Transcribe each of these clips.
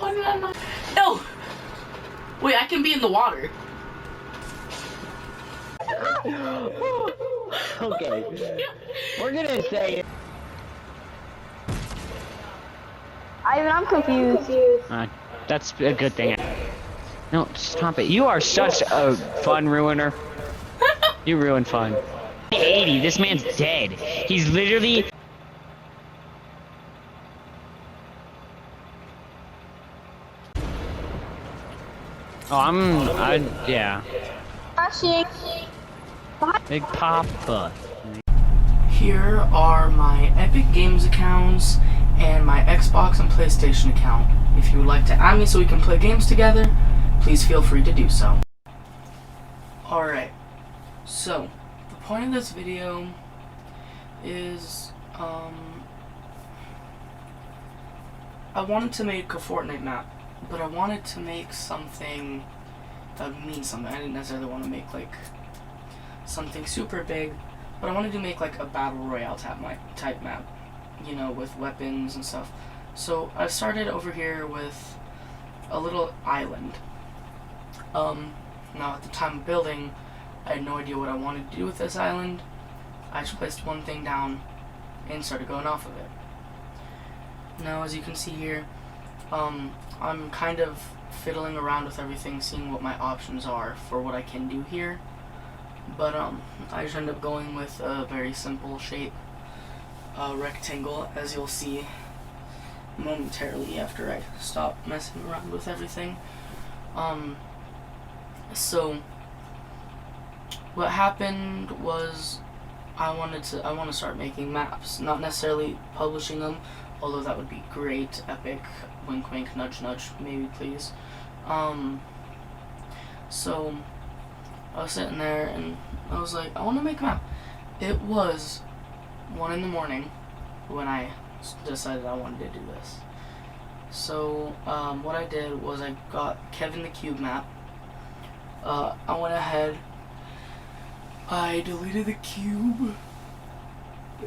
How did I not? No! Wait, I can be in the water. Okay. We're gonna say... Ivan, I'm confused. That's a good thing. No, stop it. You are such a fun ruiner. You ruin fun. 80, this man's dead. He's literally... Oh, yeah. Big Papa. Here are my Epic Games accounts and my Xbox and PlayStation account. If you would like to add me so we can play games together, please feel free to do so. Alright, so the point of this video is, I wanted to make a Fortnite map, but I wanted to make something that would mean something. I didn't necessarily want to make like something super big, but I wanted to make like a battle royale type map, you know, with weapons and stuff. So I started over here with a little island. Now at the time of building, I had no idea what I wanted to do with this island. I just placed one thing down and started going off of it. Now as you can see here, I'm kind of fiddling around with everything, seeing what my options are for what I can do here. But I just ended up going with a very simple shape, rectangle, as you'll see momentarily after I stop messing around with everything. So what happened was I want to start making maps, not necessarily publishing them, although that would be great. Epic, wink wink, nudge nudge, maybe please. So I was sitting there and I was like, I want to make a map. It was 1 in the morning when I decided I wanted to do this. So what I did was I got Kevin the Cube map. I went ahead, I deleted the cube,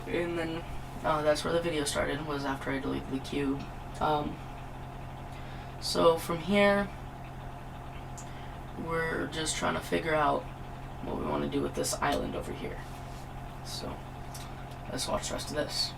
and then that's where the video started, was after I deleted the cube. So from here, we're just trying to figure out what we want to do with this island over here. So let's watch the rest of this.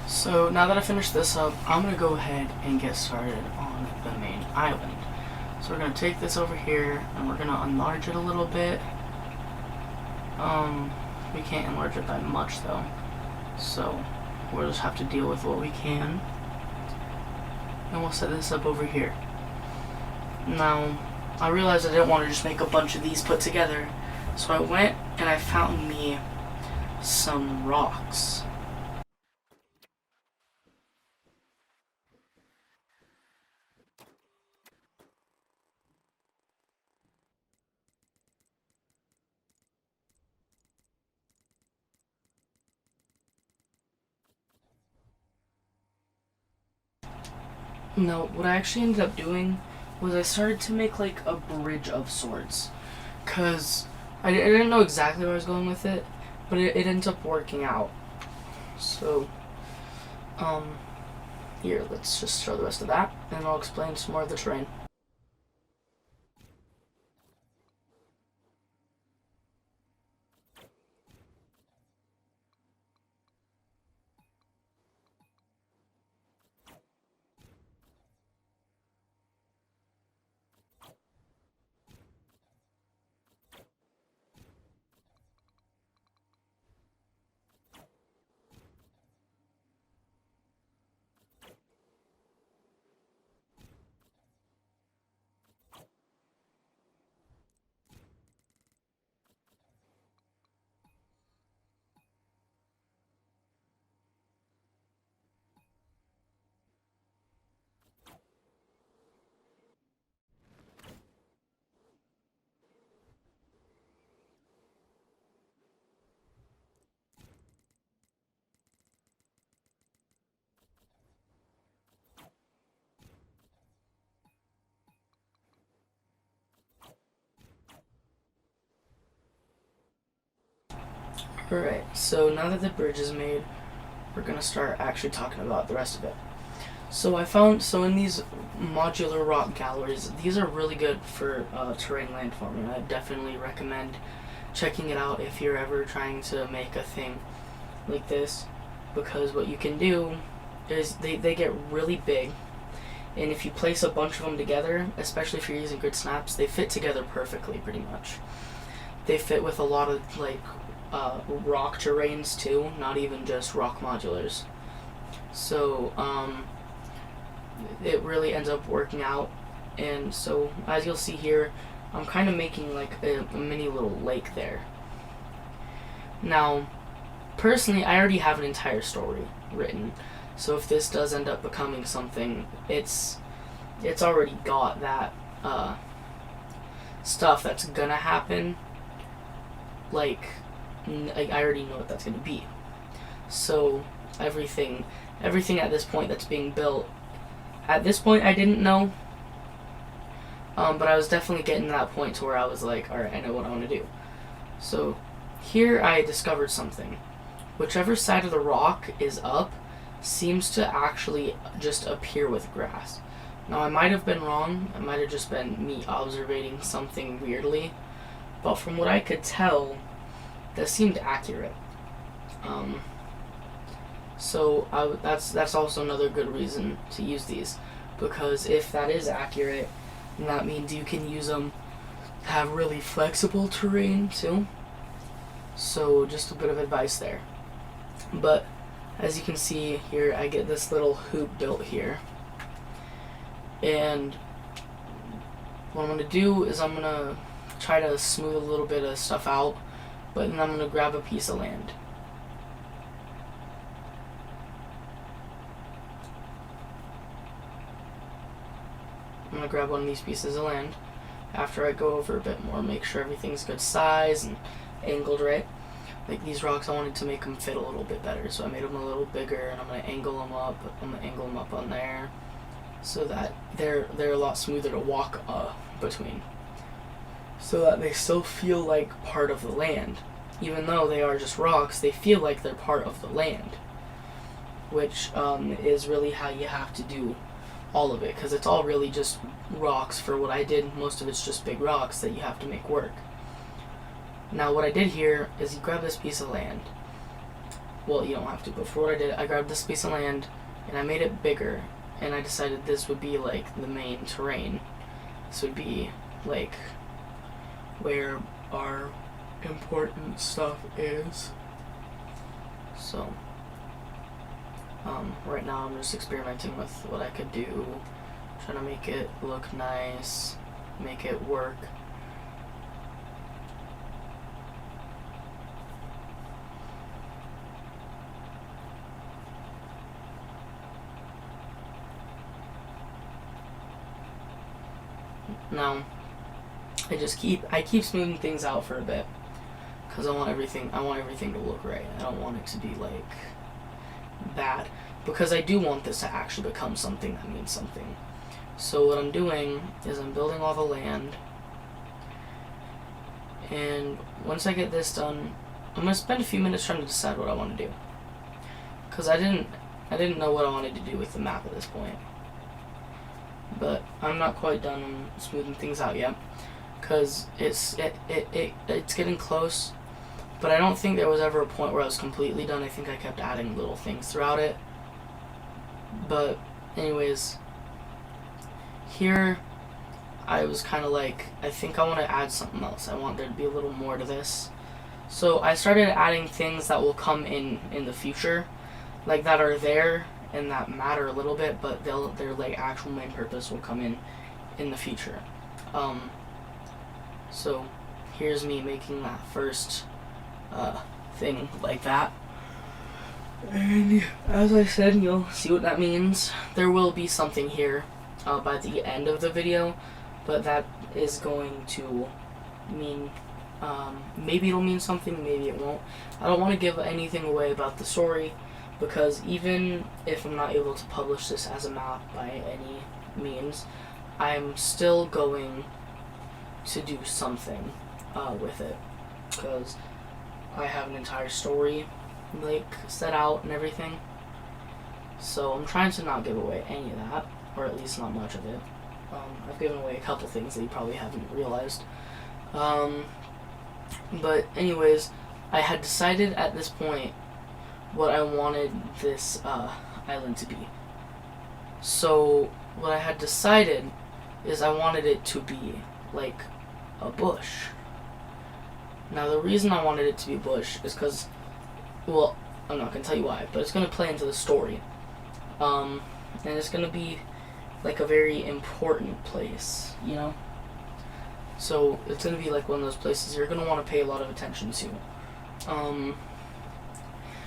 So now that I finished this up, I'm going to go ahead and get started on the main island. So we're going to take this over here and we're going to enlarge it a little bit. We can't enlarge it by much though, so we'll just have to deal with what we can. And we'll set this up over here. Now, I realized I didn't want to just make a bunch of these put together, so I went and I found me some rocks. No, what I actually ended up doing was I started to make like a bridge of sorts, cause I didn't know exactly where I was going with it, but it ends up working out. So, here, let's just show the rest of that, and I'll explain some more of the terrain. Alright, so now that the bridge is made, we're gonna start actually talking about the rest of it. So in these modular rock galleries, these are really good for terrain landforming. I definitely recommend checking it out if you're ever trying to make a thing like this, because what you can do is they get really big, and if you place a bunch of them together, especially if you're using good snaps, they fit together perfectly pretty much. They fit with a lot of like rock terrains too, not even just rock modulars. So it really ends up working out. And so as you'll see here, I'm kind of making like a mini little lake there. Now personally, I already have an entire story written, so if this does end up becoming something, it's already got that stuff that's gonna happen. Like I already know what that's gonna be. So everything at this point that's being built, at this point I didn't know, but I was definitely getting to that point to where I was like, alright, I know what I want to do. So here I discovered something. Whichever side of the rock is up seems to actually just appear with grass. Now I might have been wrong, it might have just been me observing something weirdly, but from what I could tell, that seemed accurate. So that's also another good reason to use these, because if that is accurate, then that means you can use them to have really flexible terrain too. So just a bit of advice there. But as you can see here, I get this little hoop built here, and what I'm going to do is I'm going to try to smooth a little bit of stuff out, but then I'm going to grab a piece of land. I'm going to grab one of these pieces of land after I go over a bit more, make sure everything's good size and angled right. Like these rocks, I wanted to make them fit a little bit better, so I made them a little bigger, and I'm going to angle them up. I'm going to angle them up on there so that they're a lot smoother to walk between, so that they still feel like part of the land. Even though they are just rocks, they feel like they're part of the land, which is really how you have to do all of it, because it's all really just rocks. For what I did, most of it's just big rocks that you have to make work. Now what I did here is you grab this piece of land. Well, you don't have to, but for what I did, I grabbed this piece of land and I made it bigger, and I decided this would be like the main terrain. This would be like where our important stuff is. So right now I'm just experimenting with what I could do, trying to make it look nice, make it work. Now, I keep smoothing things out for a bit, because I want everything to look right. I don't want it to be like bad, because I do want this to actually become something that means something. So what I'm doing is I'm building all the land, and once I get this done, I'm gonna spend a few minutes trying to decide what I want to do, because I didn't know what I wanted to do with the map at this point. But I'm not quite done smoothing things out yet, because it's getting close. But I don't think there was ever a point where I was completely done. I think I kept adding little things throughout it. But anyways, here I was kind of like, I think I want to add something else. I want there to be a little more to this. So I started adding things that will come in the future, like that are there and that matter a little bit, but their like actual main purpose will come in the future. So here's me making that first thing like that, and as I said, you'll see what that means. There will be something here by the end of the video, but that is going to mean maybe it'll mean something, maybe it won't. I don't want to give anything away about the story, because even if I'm not able to publish this as a map by any means, I'm still going to do something with it, because I have an entire story like set out and everything. So I'm trying to not give away any of that, or at least not much of it. I've given away a couple things that you probably haven't realized. But anyways, I had decided at this point what I wanted this island to be. So what I had decided is I wanted it to be like a bush. Now the reason I wanted it to be a bush is because, well, I'm not going to tell you why, but it's going to play into the story. And it's going to be like a very important place, you know? So it's going to be like one of those places you're going to want to pay a lot of attention to.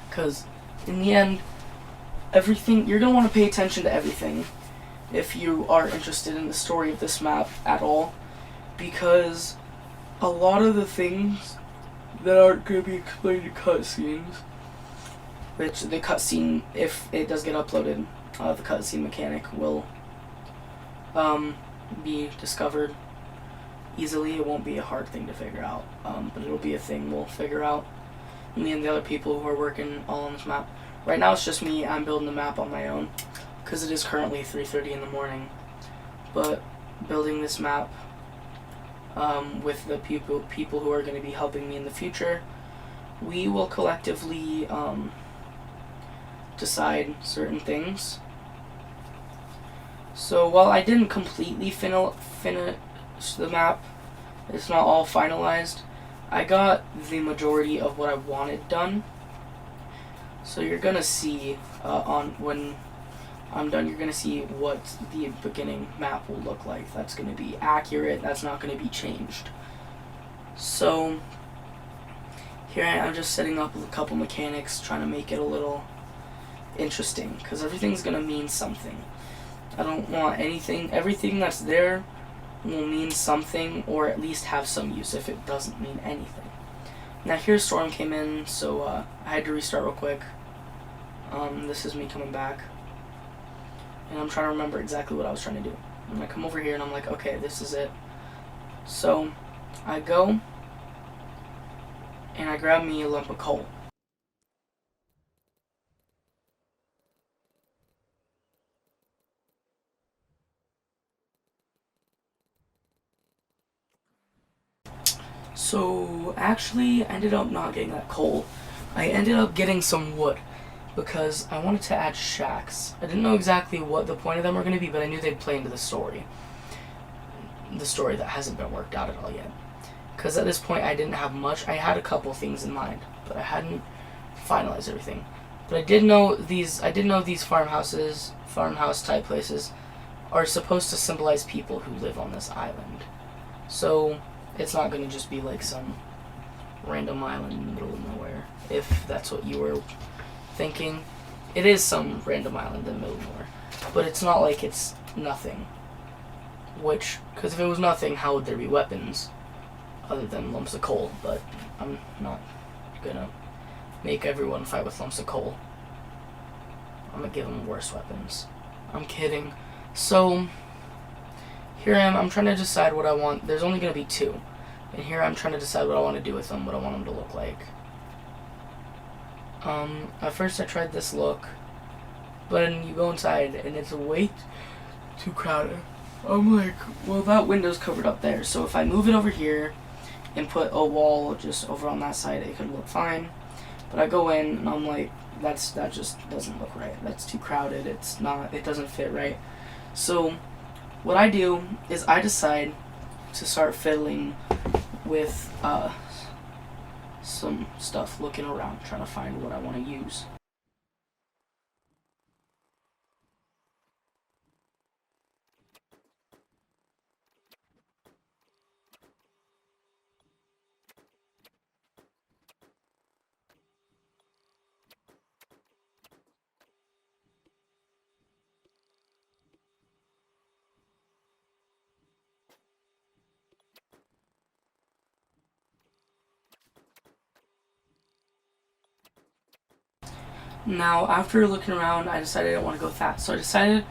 Because in the end, everything, you're going to want to pay attention to everything if you are interested in the story of this map at all. Because a lot of the things that aren't going to be explained in cutscenes, which the cutscene, if it does get uploaded, the cutscene mechanic will be discovered easily. It won't be a hard thing to figure out, but it'll be a thing we'll figure out. Me and the other people who are working all on this map. Right now it's just me. I'm building the map on my own because it is currently 3:30 in the morning. But building this map with the people who are going to be helping me in the future, we will collectively decide certain things. So while I didn't completely finish the map, it's not all finalized, I got the majority of what I wanted done. So you're gonna see when I'm done, you're gonna see what the beginning map will look like. That's gonna be accurate. That's not gonna be changed. So here I'm just setting up a couple mechanics, trying to make it a little interesting, because everything's gonna mean something. I don't want everything that's there will mean something, or at least have some use if it doesn't mean anything. Now here Storm came in, so I had to restart real quick. This is me coming back, and I'm trying to remember exactly what I was trying to do. And I come over here and I'm like, okay, this is it. So I go and I grab me a lump of coal. So actually, I ended up not getting that coal. I ended up getting some wood because I wanted to add shacks. I didn't know exactly what the point of them were going to be, but I knew they'd play into the story. The story that hasn't been worked out at all yet. Because at this point, I didn't have much. I had a couple things in mind, but I hadn't finalized everything. But I did know these farmhouse type places, are supposed to symbolize people who live on this island. So it's not going to just be like some random island in the middle of nowhere, if that's what you were thinking. It is some random island in the middle of nowhere, but it's not like it's nothing. Because if it was nothing, how would there be weapons other than lumps of coal? But I'm not gonna make everyone fight with lumps of coal. I'm gonna give them worse weapons. I'm kidding. So here I am, I'm trying to decide what I want. There's only going to be two. And here I'm trying to decide what I want to do with them, what I want them to look like. At first I tried this look, but then you go inside and it's way too crowded. I'm like, well, that window's covered up there, so if I move it over here and put a wall just over on that side, it could look fine. But I go in and I'm like, that just doesn't look right. That's too crowded. It doesn't fit right. So what I do is I decide to start fiddling with some stuff, looking around, trying to find what I want to use. Now, after looking around, I decided I didn't want to go with that. So I decided,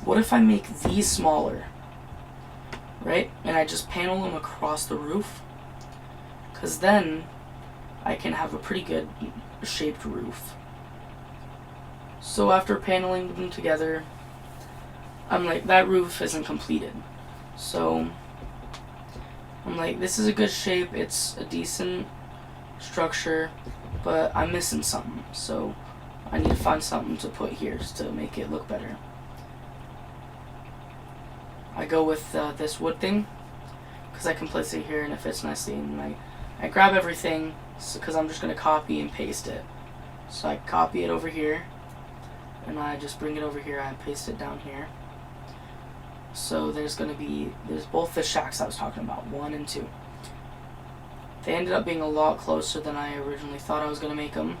what if I make these smaller? Right? And I just panel them across the roof. Because then I can have a pretty good shaped roof. So after paneling them together, I'm like, that roof isn't completed. So I'm like, this is a good shape, it's a decent structure, but I'm missing something. So I need to find something to put here to make it look better. I go with this wood thing, because I can place it here and it fits nicely, and I grab everything because I'm just going to copy and paste it. So I copy it over here, and I just bring it over here, I paste it down here. So there's both the shacks I was talking about, 1 and 2. They ended up being a lot closer than I originally thought I was going to make them,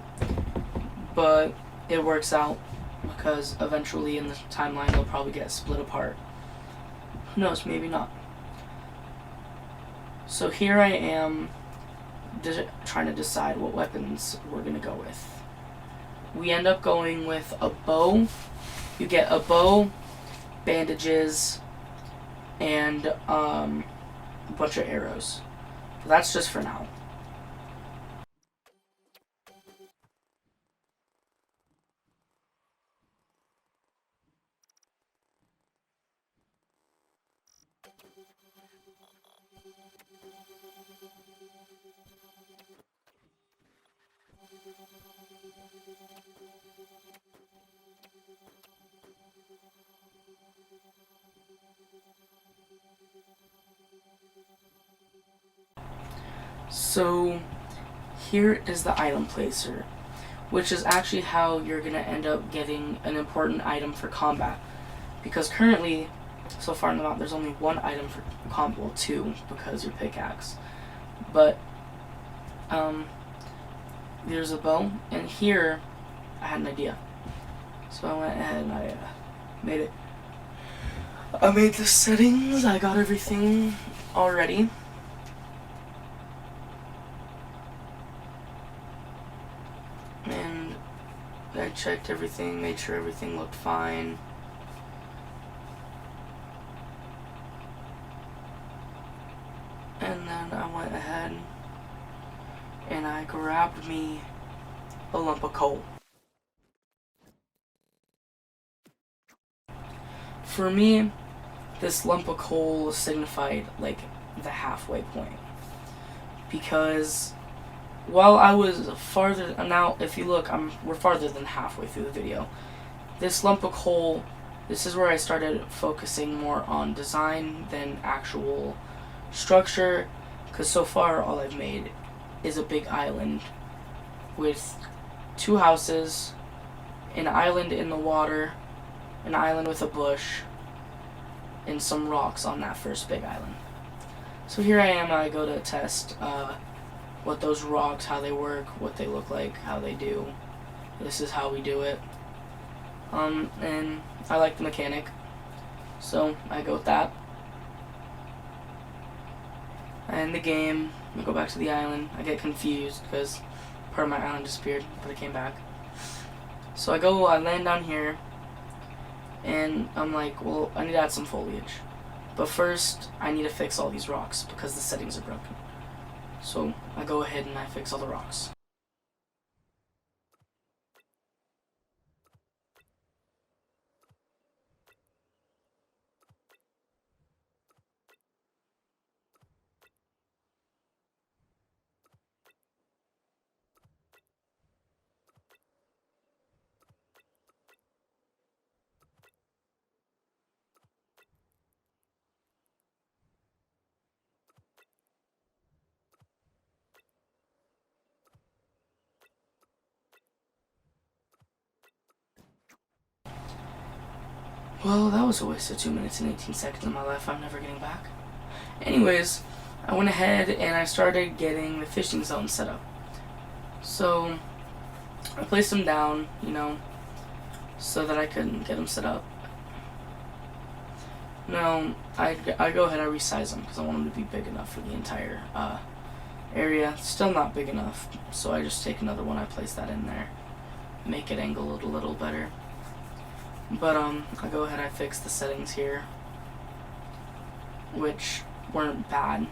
but it works out because eventually in the timeline they'll probably get split apart. Who knows, maybe not. So here I am trying to decide what weapons we're going to go with. We end up going with a bow. You get a bow, bandages, and a bunch of arrows. But that's just for now. So here is the item placer, which is actually how you're going to end up getting an important item for combat. Because currently, so far in the map, there's only 1 item for combat, well 2, because your pickaxe. But there's a bow, and here I had an idea. So I went ahead and I made it. I made the settings, I got everything all ready. And I checked everything, made sure everything looked fine. And then I went ahead and I grabbed me a lump of coal. For me, this lump of coal signified like the halfway point. Because while I was farther, now if you look, we're farther than halfway through the video. This lump of coal, this is where I started focusing more on design than actual structure, because so far all I've made is a big island with 2 houses, an island in the water, an island with a bush, and some rocks on that first big island. So here I am, I go to test what those rocks, how they work, what they look like, how they do. This is how we do it. And I like the mechanic, so I go with that. And the game, I go back to the island. I get confused because part of my island disappeared, but it came back. So I land down here, and I'm like, well, I need to add some foliage. But first, I need to fix all these rocks because the settings are broken. So I go ahead and I fix all the rocks. Well, that was a waste of 2 minutes and 18 seconds of my life I'm never getting back. Anyways, I went ahead and I started getting the fishing zone set up. So I placed them down, so that I could get them set up. Now, I go ahead and I resize them because I want them to be big enough for the entire area. Still not big enough, so I just take another one, I place that in there, make it angle it a little better. But I go ahead, I fix the settings here, which weren't bad,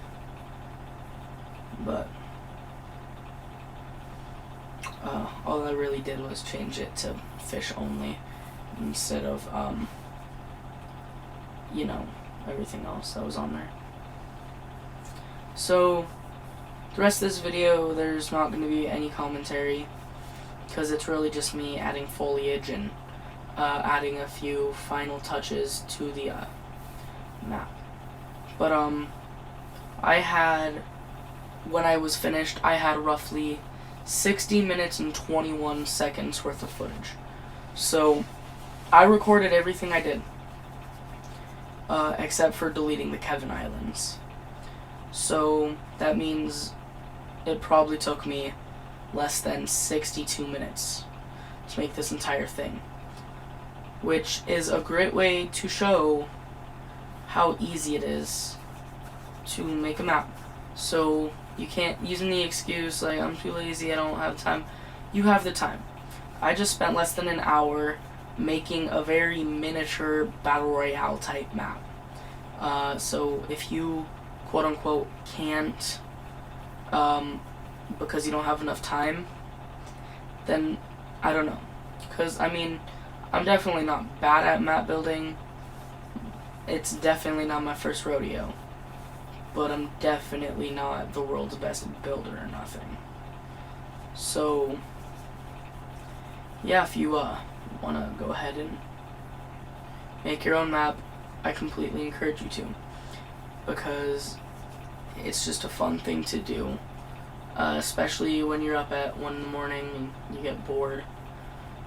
but all I really did was change it to fish only instead of, you know, everything else that was on there. So, the rest of this video, there's not going to be any commentary, because it's really just me adding foliage and adding a few final touches to the map. But, when I was finished, I had roughly 60 minutes and 21 seconds worth of footage. So, I recorded everything I did, except for deleting the Kevin Islands. So, that means it probably took me less than 62 minutes to make this entire thing, which is a great way to show how easy it is to make a map. So, you can't use any excuse like, I'm too lazy, I don't have time. You have the time. I just spent less than an hour making a very miniature Battle Royale type map. So if you, quote unquote, can't, because you don't have enough time, then I don't know. Because, I mean, I'm definitely not bad at map building. It's definitely not my first rodeo. But I'm definitely not the world's best builder or nothing. So, yeah, if you want to go ahead and make your own map, I completely encourage you to. Because it's just a fun thing to do. Especially when you're up at 1 in the morning and you get bored.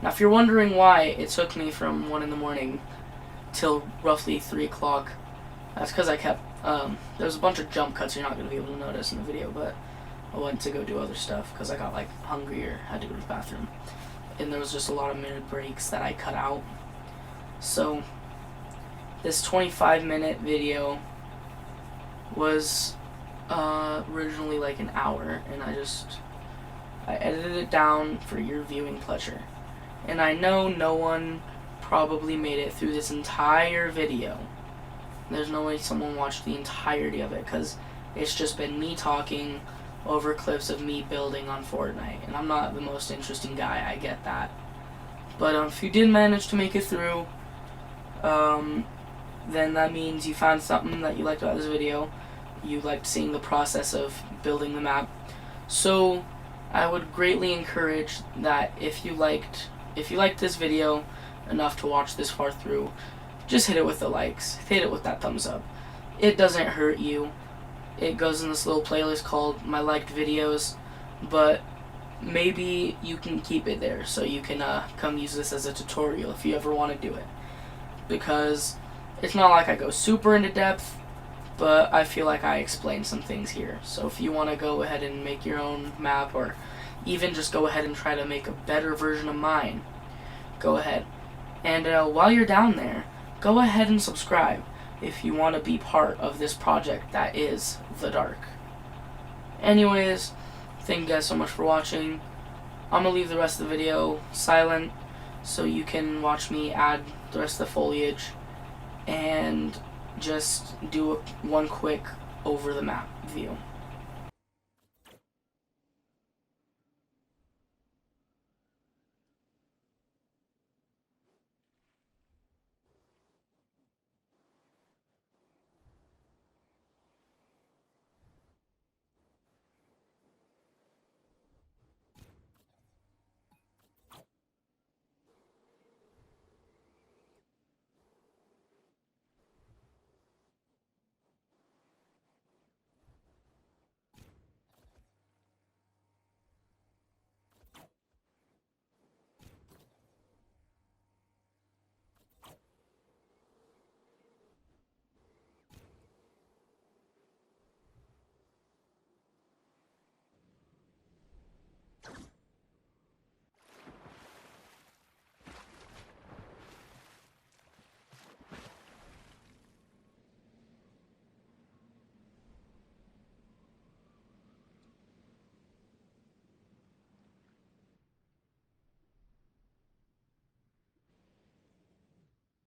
Now, if you're wondering why it took me from 1 in the morning till roughly 3 o'clock, that's because I kept, there was a bunch of jump cuts you're not going to be able to notice in the video, but I went to go do other stuff because I got, like, hungry or had to go to the bathroom. And there was just a lot of minute breaks that I cut out. So, this 25-minute video was originally like an hour, and I edited it down for your viewing pleasure. And I know no one probably made it through this entire video. There's no way someone watched the entirety of it, because it's just been me talking over clips of me building on Fortnite. And I'm not the most interesting guy, I get that. But if you did manage to make it through, then that means you found something that you liked about this video. You liked seeing the process of building the map. So I would greatly encourage that if you liked this video enough to watch this far through, just hit it with the likes. Hit it with that thumbs up. It doesn't hurt you. It goes in this little playlist called My Liked Videos, but maybe you can keep it there so you can come use this as a tutorial if you ever want to do it. Because it's not like I go super into depth, but I feel like I explain some things here. So if you want to go ahead and make your own map, or even just go ahead and try to make a better version of mine, go ahead. And while you're down there, go ahead and subscribe if you want to be part of this project that is The Dark. Anyways, thank you guys so much for watching. I'm going to leave the rest of the video silent so you can watch me add the rest of the foliage and just do one quick over the map view.